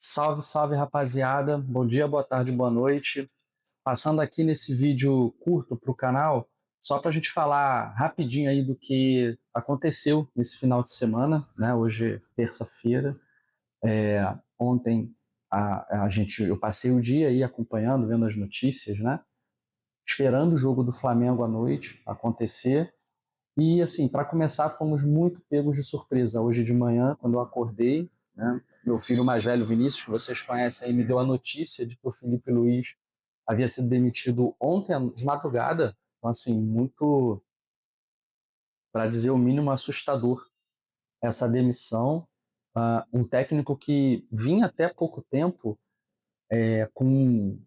Salve, salve, rapaziada. Bom dia, boa tarde, boa noite. Passando aqui nesse vídeo curto para o canal, só para a gente falar rapidinho aí do que aconteceu nesse final de semana, né? Hoje, é terça-feira. Ontem eu passei o dia aí acompanhando, vendo as notícias, né? Esperando o jogo do Flamengo à noite acontecer. E assim, para começar, fomos muito pegos de surpresa. Hoje de manhã, quando eu acordei, né, meu filho mais velho, Vinícius, que vocês conhecem aí, me deu a notícia de que o Felipe Luiz havia sido demitido ontem de madrugada. Então, assim, muito, para dizer o mínimo, assustador essa demissão. Um técnico que vinha até pouco tempo com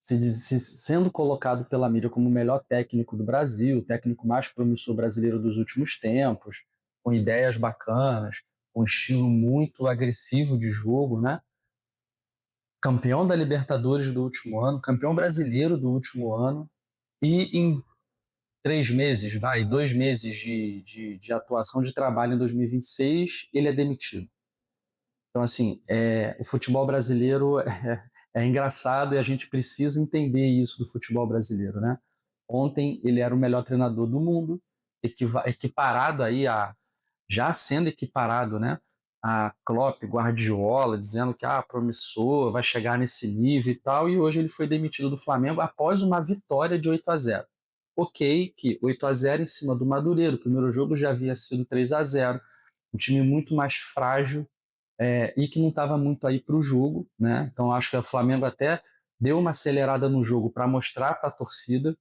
sendo colocado pela mídia como o melhor técnico do Brasil, o técnico mais promissor brasileiro dos últimos tempos, com ideias bacanas, com um estilo muito agressivo de jogo, né? Campeão da Libertadores do último ano, campeão brasileiro do último ano, e em 3 meses, 2 meses de atuação de trabalho em 2026, ele é demitido. Então, assim, o futebol brasileiro é engraçado e a gente precisa entender isso do futebol brasileiro, né? Ontem ele era o melhor treinador do mundo, equiparado aí já sendo equiparado, né? A Klopp, Guardiola, dizendo que promissor, vai chegar nesse nível e tal, e hoje ele foi demitido do Flamengo após uma vitória de 8-0. Ok, que 8-0 em cima do Madureira, o primeiro jogo já havia sido 3-0, um time muito mais frágil, e que não estava muito aí para o jogo, né? Então acho que o Flamengo até deu uma acelerada no jogo para mostrar para a torcida,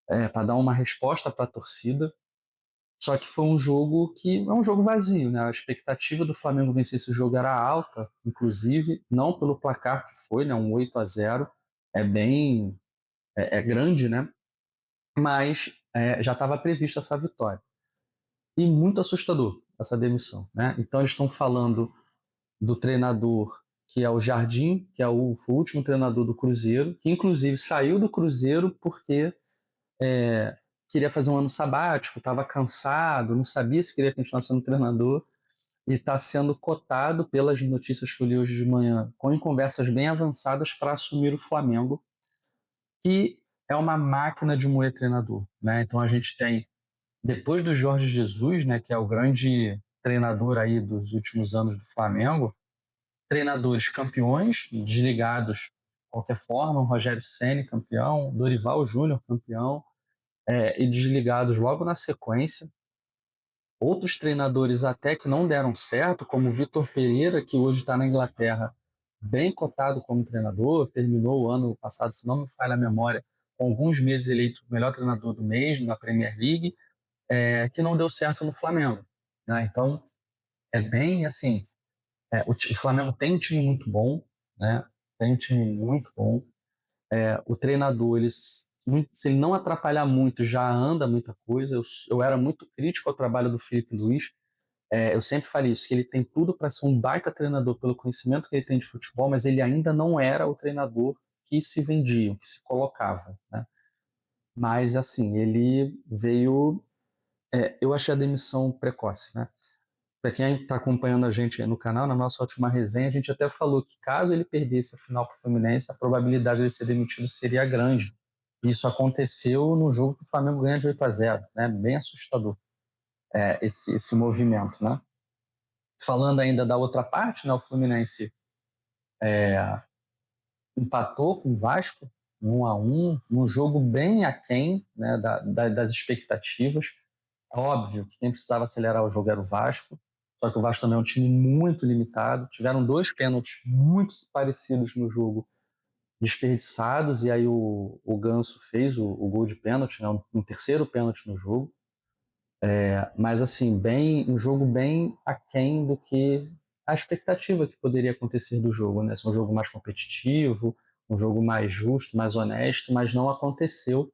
para dar uma resposta para a torcida. Só que foi um jogo que é um jogo vazio, né? A expectativa do Flamengo vencer esse jogo era alta, inclusive, não pelo placar que foi, né? Um 8-0 é bem grande, né? Mas já estava prevista essa vitória. E muito assustador essa demissão, né? Então eles estão falando do treinador que é o Jardim, que foi o último treinador do Cruzeiro, que inclusive saiu do Cruzeiro porque queria fazer um ano sabático, estava cansado, não sabia se queria continuar sendo treinador, e está sendo cotado pelas notícias que eu li hoje de manhã, com conversas bem avançadas para assumir o Flamengo, que é uma máquina de moer treinador, né? Então a gente tem, depois do Jorge Jesus, né, que é o grande treinador aí dos últimos anos do Flamengo, treinadores campeões, desligados de qualquer forma, o Rogério Ceni campeão, Dorival Júnior campeão, e desligados logo na sequência. Outros treinadores até que não deram certo, como o Vitor Pereira, que hoje está na Inglaterra, bem cotado como treinador, terminou o ano passado, se não me falha a memória, com alguns meses eleito o melhor treinador do mês na Premier League, que não deu certo no Flamengo, né? Então, é bem assim, o Flamengo tem um time muito bom, né? Tem um time muito bom. O treinador, se ele não atrapalhar muito, já anda muita coisa. Eu era muito crítico ao trabalho do Felipe Luiz. Eu sempre falei isso, que ele tem tudo para ser um baita treinador pelo conhecimento que ele tem de futebol, mas ele ainda não era o treinador que se vendia, que se colocava, né? Mas, assim, ele veio. Eu achei a demissão precoce, né? Para quem está acompanhando a gente aí no canal, na nossa última resenha, a gente até falou que caso ele perdesse a final para o Fluminense, a probabilidade de ele ser demitido seria grande. Isso aconteceu no jogo que o Flamengo ganha de 8-0, né? Bem assustador, esse movimento, né? Falando ainda da outra parte, né? O Fluminense empatou com o Vasco, 1-1, num jogo bem aquém, né, das expectativas. É óbvio que quem precisava acelerar o jogo era o Vasco, só que o Vasco também é um time muito limitado. Tiveram dois pênaltis muito parecidos no jogo, desperdiçados, e aí o Ganso fez o gol de pênalti, né, um terceiro pênalti no jogo. Mas assim, um jogo bem aquém do que a expectativa que poderia acontecer do jogo, né? Um jogo mais competitivo, um jogo mais justo, mais honesto, mas não aconteceu.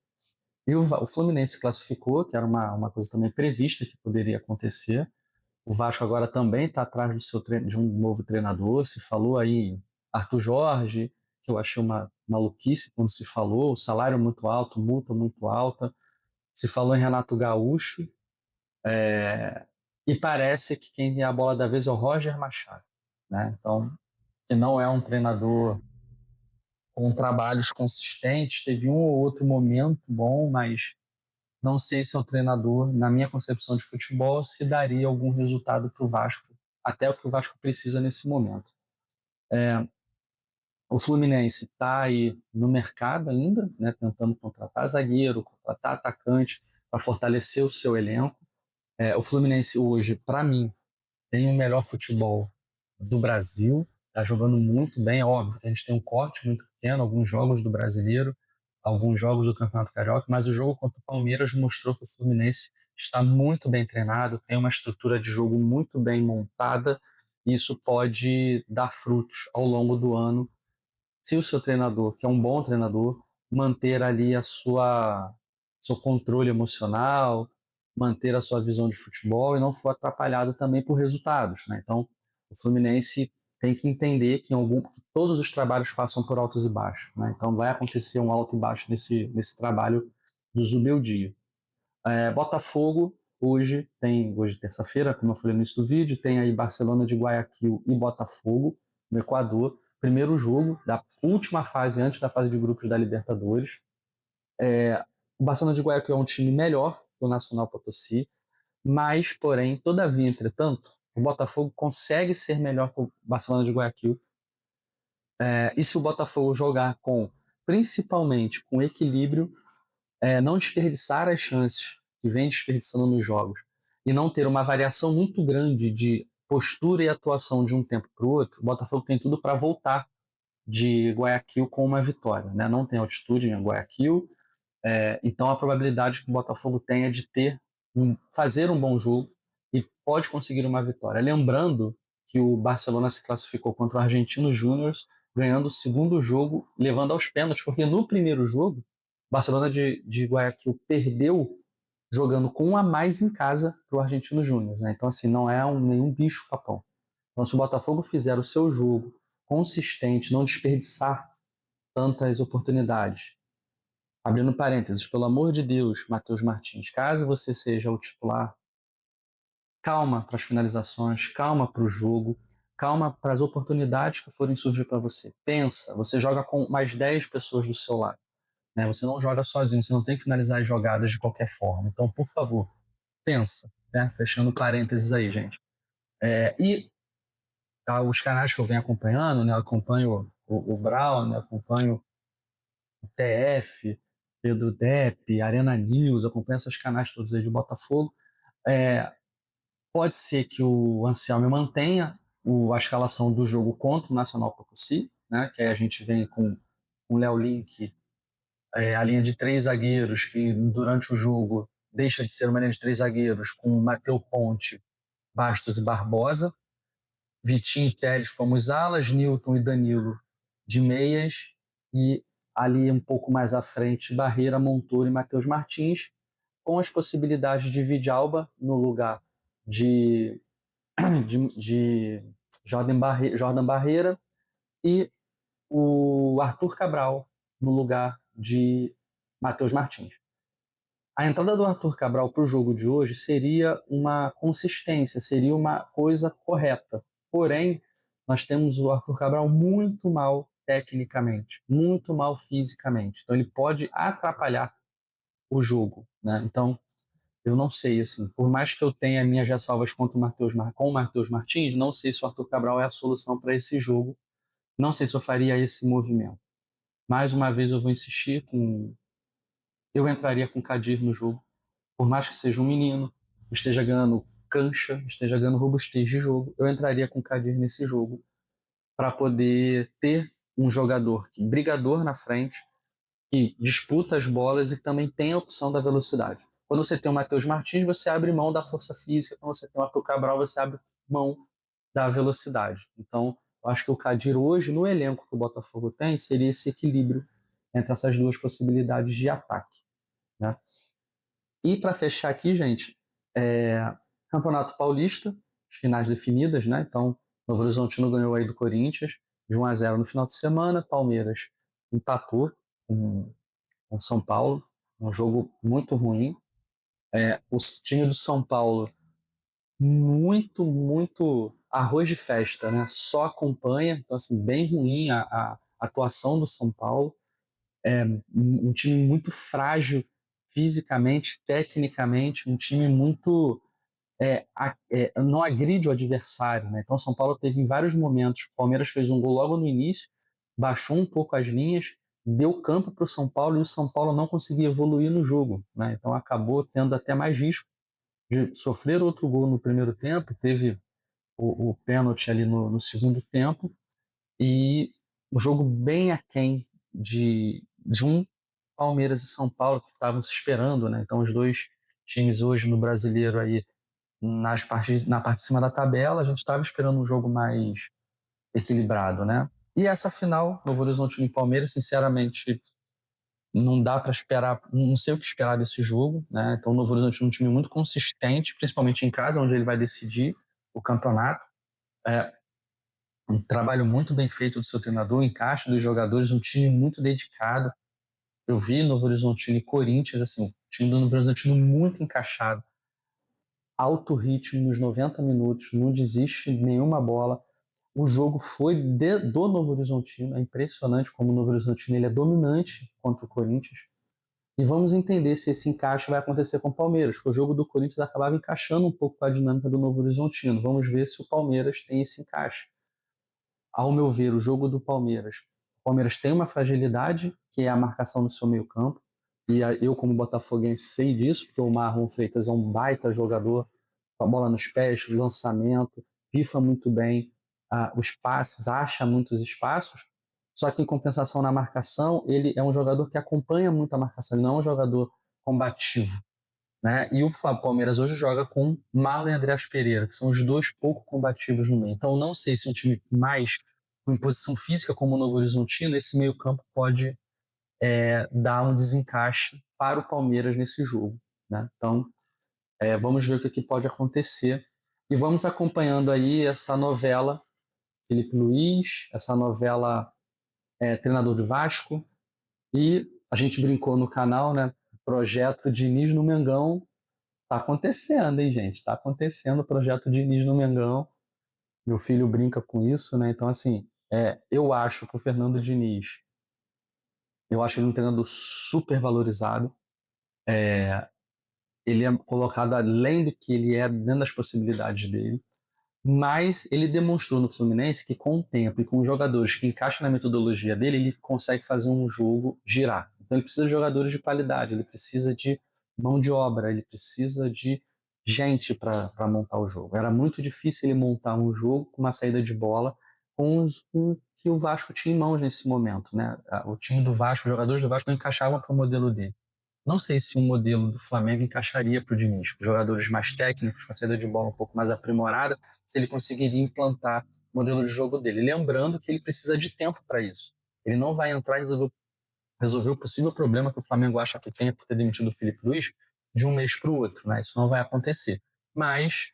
E o Fluminense classificou, que era uma coisa também prevista que poderia acontecer. O Vasco agora também está atrás de um novo treinador. Se falou aí em Arthur Jorge, que eu achei uma maluquice quando se falou, o salário muito alto, multa muito alta. Se falou em Renato Gaúcho, e parece que quem tem a bola da vez é o Roger Machado, né? Então, que não é um treinador com trabalhos consistentes, teve um ou outro momento bom, mas não sei se é o treinador, na minha concepção de futebol, se daria algum resultado para o Vasco, até o que o Vasco precisa nesse momento. O Fluminense está aí no mercado ainda, né, tentando contratar zagueiro, contratar atacante para fortalecer o seu elenco. O Fluminense hoje, para mim, tem o melhor futebol do Brasil, está jogando muito bem. É óbvio que a gente tem um corte muito pequeno, alguns jogos do Brasileiro, alguns jogos do Campeonato Carioca, mas o jogo contra o Palmeiras mostrou que o Fluminense está muito bem treinado, tem uma estrutura de jogo muito bem montada, e isso pode dar frutos ao longo do ano se o seu treinador, que é um bom treinador, manter ali a sua seu controle emocional, manter a sua visão de futebol e não for atrapalhado também por resultados, né? Então, o Fluminense tem que entender que todos os trabalhos passam por altos e baixos, né? Então, vai acontecer um alto e baixo nesse trabalho do Zubeldia. Botafogo hoje terça-feira, como eu falei no início do vídeo, tem aí Barcelona de Guayaquil e Botafogo no Equador, primeiro jogo da última fase antes da fase de grupos da Libertadores. O Barcelona de Guayaquil é um time melhor que o Nacional Potosí, mas, porém, todavia, entretanto, o Botafogo consegue ser melhor que o Barcelona de Guayaquil. E se o Botafogo jogar principalmente com equilíbrio, não desperdiçar as chances que vem desperdiçando nos jogos e não ter uma variação muito grande de postura e atuação de um tempo para o outro, o Botafogo tem tudo para voltar de Guayaquil com uma vitória. Né? Não tem altitude em Guayaquil, então a probabilidade que o Botafogo tenha de fazer um bom jogo e pode conseguir uma vitória. Lembrando que o Barcelona se classificou contra o Argentino Júnior, ganhando o segundo jogo, levando aos pênaltis, porque no primeiro jogo, o Barcelona de Guayaquil perdeu jogando com um a mais em casa para o Argentino Júnior. Né? Então, assim, não é nenhum bicho papão. Então, se o Botafogo fizer o seu jogo consistente, não desperdiçar tantas oportunidades, abrindo parênteses, pelo amor de Deus, Matheus Martins, caso você seja o titular, calma para as finalizações, calma para o jogo, calma para as oportunidades que forem surgir para você. Pensa, você joga com mais 10 pessoas do seu lado. Né? Você não joga sozinho, você não tem que finalizar as jogadas de qualquer forma. Então, por favor, pensa. Né? Fechando parênteses aí, gente. E os canais que eu venho acompanhando, né? Eu acompanho o Brown, né? Acompanho o TF, Pedro Depp, Arena News, acompanho esses canais todos aí de Botafogo. É, Pode ser que o Anselmo mantenha a escalação do jogo contra o Nacional Potosí, né? Que aí a gente vem com o Léo Link, a linha de três zagueiros, que durante o jogo deixa de ser uma linha de três zagueiros, com Matheus Ponte, Bastos e Barbosa, Vitinho e Telles como os alas, Newton e Danilo de meias, e ali um pouco mais à frente, Barreira, Montoro e Matheus Martins, com as possibilidades de Vidalba no lugar de, de Jordan Barreira e o Arthur Cabral no lugar de Matheus Martins. A entrada do Arthur Cabral para o jogo de hoje seria uma consistência, seria uma coisa correta. Porém, nós temos o Arthur Cabral muito mal tecnicamente, muito mal fisicamente. Então, ele pode atrapalhar o jogo. Né? Então, eu não sei, assim, por mais que eu tenha minhas ressalvas contra com o Matheus Martins, não sei se o Arthur Cabral é a solução para esse jogo. Não sei se eu faria esse movimento. Mais uma vez, eu vou insistir com. Eu entraria com o Kadir no jogo. Por mais que seja um menino, esteja ganhando cancha, esteja ganhando robustez de jogo, eu entraria com o Kadir nesse jogo para poder ter um jogador brigador na frente, que disputa as bolas e que também tem a opção da velocidade. Quando você tem o Matheus Martins, você abre mão da força física. Quando você tem o Arthur Cabral, você abre mão da velocidade. Então, eu acho que o Kadir hoje, no elenco que o Botafogo tem, seria esse equilíbrio entre essas duas possibilidades de ataque. Né? E para fechar aqui, gente, Campeonato Paulista, as finais definidas, né? Então, Novo Horizontino ganhou aí do Corinthians, de 1-0 no final de semana. Palmeiras empatou com São Paulo, um jogo muito ruim. O time do São Paulo muito, muito arroz de festa, né? Só acompanha, então assim, bem ruim a atuação do São Paulo. Um time muito frágil fisicamente, tecnicamente, um time muito não agride o adversário, né? Então, São Paulo teve em vários momentos. O Palmeiras fez um gol logo no início, baixou um pouco as linhas, deu campo para o São Paulo e o São Paulo não conseguia evoluir no jogo, né? Então, acabou tendo até mais risco de sofrer outro gol no primeiro tempo. Teve o pênalti ali no segundo tempo e o jogo bem aquém de um Palmeiras e São Paulo que estavam se esperando, né? Então, os dois times hoje no Brasileiro aí na parte de cima da tabela, a gente estava esperando um jogo mais equilibrado, né? E essa final, Novo Horizontino e Palmeiras, sinceramente, não dá para esperar, não sei o que esperar desse jogo, né? Então, o Novo Horizontino é um time muito consistente, principalmente em casa, onde ele vai decidir o campeonato. Um trabalho muito bem feito do seu treinador, encaixe dos jogadores, um time muito dedicado. Eu vi Novo Horizontino e Corinthians, assim, o time do Novo Horizontino muito encaixado, alto ritmo nos 90 minutos, não desiste nenhuma bola. O jogo foi do Novo Horizontino, é impressionante como o Novo Horizontino ele é dominante contra o Corinthians. E vamos entender se esse encaixe vai acontecer com o Palmeiras, porque o jogo do Corinthians acabava encaixando um pouco com a dinâmica do Novo Horizontino. Vamos ver se o Palmeiras tem esse encaixe. Ao meu ver, o jogo do Palmeiras, o Palmeiras tem uma fragilidade, que é a marcação no seu meio campo, e eu como botafoguense sei disso, porque o Marlon Freitas é um baita jogador, com a bola nos pés, lançamento, pifa muito bem os passes, acha muitos espaços, só que em compensação na marcação, ele é um jogador que acompanha muito a marcação, ele não é um jogador combativo, né? E o Palmeiras hoje joga com Marlon e Andreas Pereira, que são os dois pouco combativos no meio. Então, não sei se um time mais com imposição física como o Novo Horizontino, esse meio-campo pode dar um desencaixe para o Palmeiras nesse jogo, né? Então, vamos ver o que pode acontecer e vamos acompanhando aí essa novela Felipe Luiz, essa novela Treinador do Vasco, e a gente brincou no canal, né? Projeto Diniz no Mengão. Tá acontecendo, hein, gente? Tá acontecendo o projeto Diniz no Mengão. Meu filho brinca com isso, né? Então, assim, eu acho que o Fernando Diniz, eu acho ele um treinador super valorizado. Ele é colocado além do que ele é dentro das possibilidades dele. Mas ele demonstrou no Fluminense que com o tempo e com os jogadores que encaixam na metodologia dele, ele consegue fazer um jogo girar. Então ele precisa de jogadores de qualidade, ele precisa de mão de obra, ele precisa de gente para montar o jogo. Era muito difícil ele montar um jogo com uma saída de bola com o que o Vasco tinha em mãos nesse momento, né? O time do Vasco, os jogadores do Vasco não encaixavam para o modelo dele. Não sei se o modelo do Flamengo encaixaria para o Diniz, jogadores mais técnicos, com a saída de bola um pouco mais aprimorada, se ele conseguiria implantar o modelo de jogo dele. Lembrando que ele precisa de tempo para isso. Ele não vai entrar e resolver o possível problema que o Flamengo acha que tem por ter demitido o Felipe Luiz de um mês para o outro, né? Isso não vai acontecer. Mas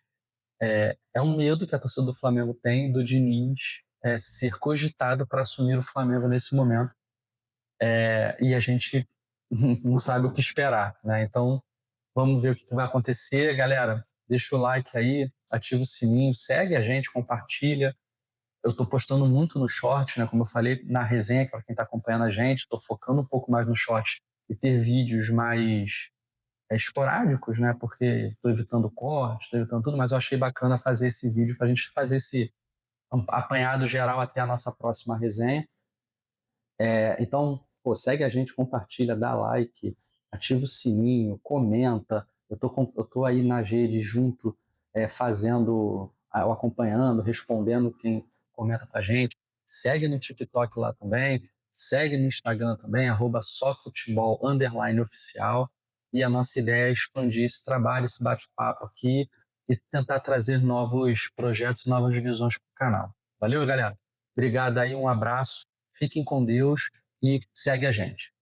é um medo que a torcida do Flamengo tem do Diniz ser cogitado para assumir o Flamengo nesse momento. E a gente não sabe o que esperar, né? Então, vamos ver o que vai acontecer. Galera, deixa o like aí, ativa o sininho, segue a gente, compartilha. Eu estou postando muito no short, né? Como eu falei na resenha, para quem está acompanhando a gente, estou focando um pouco mais no short e ter vídeos mais esporádicos, né? Porque estou evitando cortes, estou evitando tudo, mas eu achei bacana fazer esse vídeo para a gente fazer esse apanhado geral até a nossa próxima resenha. Então, pô, segue a gente, compartilha, dá like, ativa o sininho, comenta. Eu tô aí na rede junto, fazendo, ou acompanhando, respondendo quem comenta com a gente. Segue no TikTok lá também, segue no Instagram também, @sofutebol_oficial. E a nossa ideia é expandir esse trabalho, esse bate-papo aqui e tentar trazer novos projetos, novas visões para o canal. Valeu, galera? Obrigado aí, um abraço. Fiquem com Deus e segue a gente.